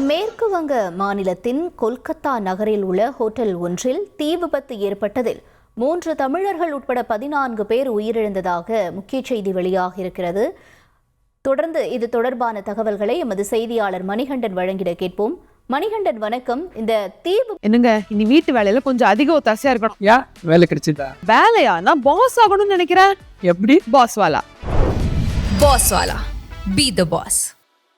மேற்கு வங்க மாநிலத்தின் கொல்கத்தா நகரில் உள்ள ஹோட்டல் ஒன்றில் தீ விபத்து ஏற்பட்டதில் 3 தமிழர்கள் உட்பட 14 பேர் உயிரிழந்ததாக முக்கிய செய்தி வெளியாகியிருக்கிறது. தொடர்ந்து இது தொடர்பான தகவல்களை எமது செய்தியாளர் மணிகண்டன் வழங்கிட கேட்போம். மணிகண்டன் வணக்கம். இந்த தீவு என்னங்க இனி வீட்டு வேலையில கொஞ்சம் அதிக ஒத்தாசையா இருக்கணும். யா வேலை கிடைச்சதா? வேலையா? நான் பாஸ் ஆகணும்னு நினைக்கிறேன். எப்படி? பாஸ் வாலா பி தி பாஸ்.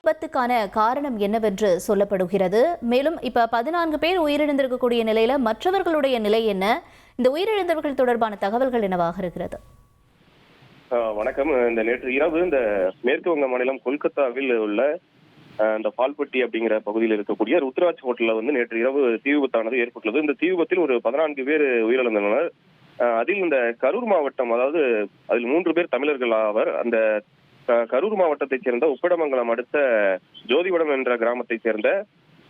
விபத்துக்கான காரணம் என்னவென்று சொல்லப்படுகிறது. மேலும் இப்ப 14 பேர் உயிரிழந்திருக்கக்கூடிய நிலையில மற்றவர்களுடைய நிலை என்ன? இந்த உயிரிழந்தவர்கள் தொடர்பான தகவல்கள் என்னவாக இருக்கிறது? வணக்கம். இந்த நேற்று இரவு இந்த மேற்கு வங்க மாநிலம் கொல்கத்தாவில் உள்ள இந்த பால்பட்டி அப்படிங்கிற பகுதியில் இருக்கக்கூடிய ருத்ராஜ் ஹோட்டல்ல நேற்று இரவு தீ விபத்தானது ஏற்பட்டுள்ளது. இந்த தீ விபத்தில் ஒரு 14 பேர் உயிரிழந்தனர். அதில் இந்த கரூர் மாவட்டம், அதாவது அதில் 3 பேர் தமிழர்கள் ஆவர். அந்த கரூர் மாவட்டத்தைச் சேர்ந்த உப்படமங்கலம் அடுத்த ஜோதிவடம் என்ற கிராமத்தைச் சேர்ந்த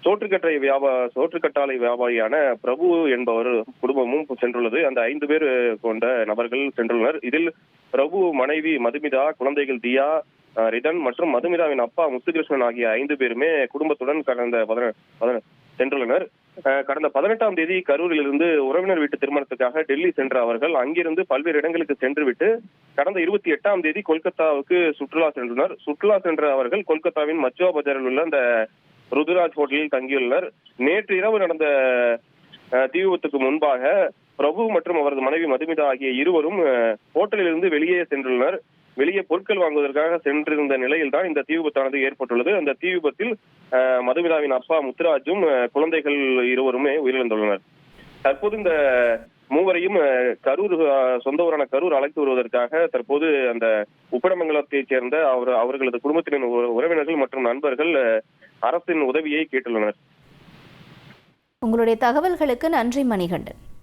சோற்றுக்கட்டாலை வியாபாரியான பிரபு என்பவர் குடும்பமும் சென்றுள்ளது. அந்த 5 பேர் கொண்ட நபர்கள் சென்றுள்ளனர். இதில் பிரபு மனைவி மதுமிதா, குழந்தைகள் தியா, ரிதன் மற்றும் மதுமிதாவின் அப்பா முத்துகிருஷ்ணன் ஆகிய 5 பேருமே குடும்பத்துடன் சென்றுள்ளனர். கடந்த 18ஆம் தேதி கரூரில் இருந்து உறவினர் வீட்டு திருமணத்துக்காக டெல்லி சென்ற அவர்கள் அங்கிருந்து பல்வேறு இடங்களுக்கு சென்றுவிட்டு கடந்த 28ஆம் தேதி கொல்கத்தாவுக்கு சுற்றுலா சென்றனர். சுற்றுலா சென்ற அவர்கள் கொல்கத்தாவின் மச்சுவா பஜாரில் உள்ள அந்த ருத்ராஜ் ஹோட்டலில் தங்கியுள்ளனர். நேற்று இரவு நடந்த தீ விபத்துக்கு முன்பாக பிரபு மற்றும் அவரது மனைவி மதுமிதா ஆகிய இருவரும் ஹோட்டலில் இருந்து வெளியே சென்றுள்ளனர். வெளியே பொருட்கள் வாங்குவதற்காக சென்றிருந்த நிலையில் தான் இந்த தீ விபத்தானது ஏற்பட்டுள்ளது. அந்த தீ விபத்தில் மதுமிதாவின் அப்பா முத்துராஜும் குழந்தைகள் இருவருமே உயிரிழந்துள்ளனர். தற்போது இந்த மூவரையும் கரூர், சொந்த ஊரான கரூர் அழைத்து வருவதற்காக தற்போது அந்த உப்படமங்கலத்தைச் சேர்ந்த அவர்களது குடும்பத்தின் உறவினர்கள் மற்றும் நண்பர்கள் அரசின் உதவியை கேட்டுள்ளனர். உங்களுடைய தகவல்களுக்கு நன்றி மணிகண்டன்.